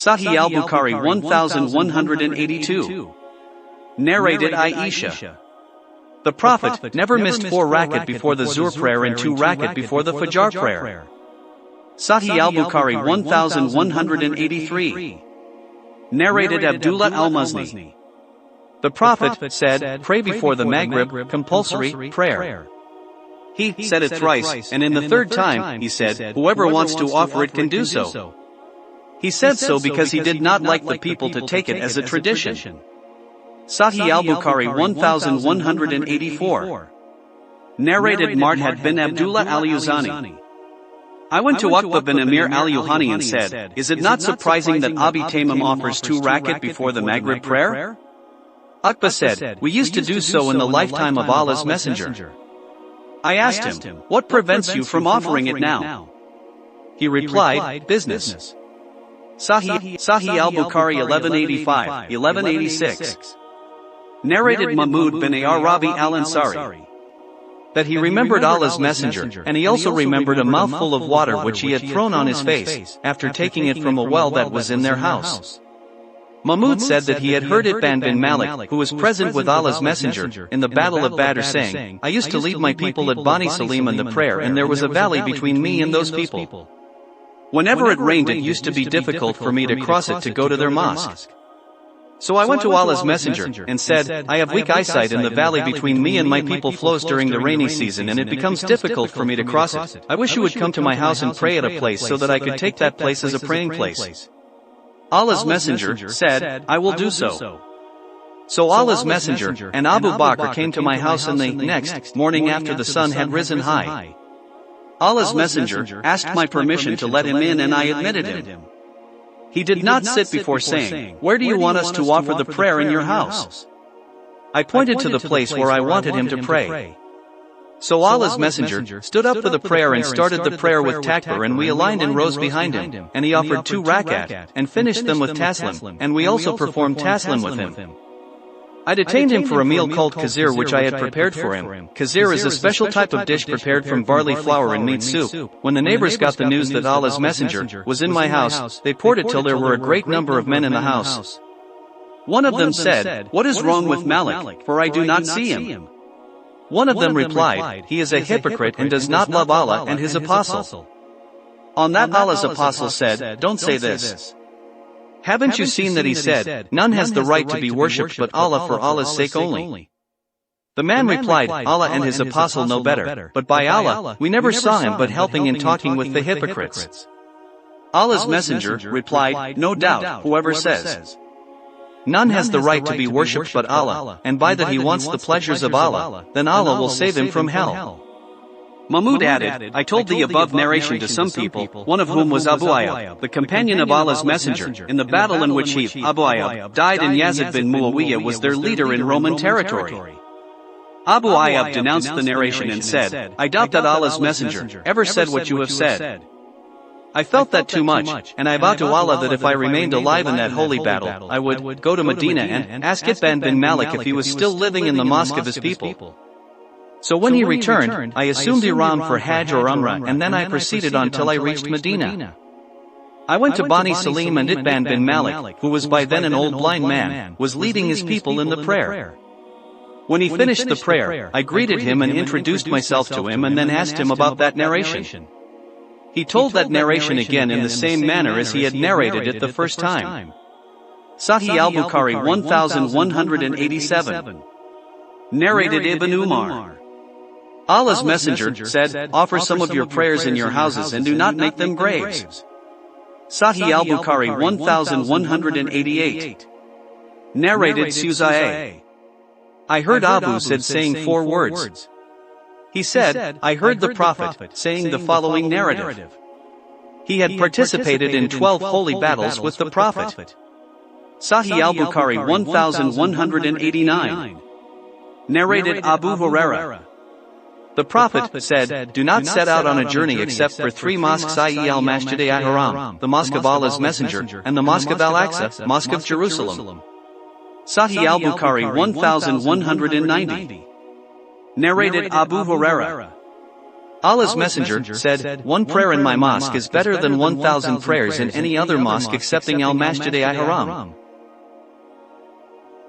Sahih al-Bukhari 1182. Narrated Aisha. The Prophet never missed 4 rakat before the Zuhr prayer and 2 rakat before the Fajr prayer. Sahih al-Bukhari 1183. Narrated Abdullah al-Muzni. The Prophet said, pray before the Maghrib, compulsory prayer. He said it thrice, and in the 3rd time, he said, whoever wants to offer it can do so. He said so because he did not like the people to take it as a tradition. Sahih al-Bukhari 1184. Narrated Marthad bin Abdullah al-Yuzani. I went to Uqba bin Amir al-Yuhani and said, is it not surprising that Abi Tamim offers 2 rakat before the Maghrib prayer? Uqba said, we used to do so in the lifetime of Allah's Messenger. I asked him, what prevents you from offering it now? He replied, business. Sahih al-Bukhari 1185, 1186. Narrated Mahmud bin Arabi al-Ansari. That he remembered Allah's Messenger, and he also remembered a mouthful of water which he had thrown on his face, after taking it from a well that was in their house. Mahmud said that he had heard Itban bin Malik, who was present with Allah's Messenger, in the Battle of Badr saying, I used to lead my people at Bani Salim in the prayer and there was a valley between me and those people. Whenever it rained it used to be difficult for me to cross it to go to their mosque. So I went to Allah's Messenger, and said, I have weak eyesight and the valley between me and my people flows during the rainy season and it becomes difficult for me to cross it. I wish you would come to my house and pray at a place so that I could take that place as a praying place. Allah's Messenger said, I will do so. So Allah's Messenger and Abu Bakr came to my house in the next morning after the sun had risen high. Allah's Messenger asked my permission to let him in and I admitted him. He did not sit before saying, where do you want us to offer the prayer in your house? I pointed to the place where I wanted him to pray. So Allah's Messenger stood up for the prayer and started the prayer with takbir and we aligned in rows behind him, and he offered 2 rakat, and finished them with taslim, and we also performed taslim with him. I detained him for a meal called kazir which I had prepared for him. Kazir is a special type of dish prepared from barley flour and meat soup. When the neighbors got the news that Allah's Messenger was in my house, they poured it till there were a great number of men in the house. One of them said, what is wrong with Malik, for I do not see him? One of them replied, he is a hypocrite and does not love Allah and His Apostle. On that Allah's Apostle said, don't say this. Haven't you seen that he said, none has the right to be worshipped but Allah for Allah's sake only? The man replied, Allah and His Apostle know better, but by Allah, we never saw him but helping and talking with the hypocrites. Allah's Messenger replied, no doubt, whoever says, none has the right to be worshipped but Allah, and by that he wants the pleasures of Allah, then Allah will save him from hell. Mahmud added, I told the above narration to some people, one of whom was Abu Ayyub, the companion of Allah's Messenger, in the battle in which he, Abu Ayyub, died and Yazid bin Muawiyah was their leader in Roman territory. Abu Ayyub denounced the narration and said, I doubt that Allah's Messenger ever said what you have said. I felt that too much, and I vowed to Allah that if I remained alive in that holy battle, I would go to Medina and ask Itban bin Malik if he was still living in the mosque of his people. So when he returned, I assumed Ihram for Hajj or Umrah and then I proceeded on till I reached Medina. I went to Bani Salim and Itban bin Malik, who was by then an old blind man, was leading his people in the prayer. When he finished the prayer, I greeted him and introduced myself to him and then asked him about that narration. He told that narration again in the same manner as he had narrated it the first time. Sahih al-Bukhari 1187. Narrated Ibn Umar. Allah's Messenger said, offer some of your prayers in your houses and do not make them graves. Sahih al-Bukhari 1188. Narrated Sahih. I heard Abu said saying 4 words. He said, I heard the Prophet saying the following narrative. He had participated in 12 holy battles with the Prophet. Sahih al-Bukhari 1189. Narrated Abu Hurairah. The Prophet said, do not set out on a journey except for 3 mosques, i.e. al-Masjid al-Haram, the Mosque of Allah's Messenger, and the Mosque of Al-Aqsa, Mosque of Jerusalem. Sahih al-Bukhari 1190. Narrated Abu Hurairah. Allah's Messenger said, "One prayer in my mosque is better than 1,000 prayers in any other mosque excepting al-Masjid al-Haram."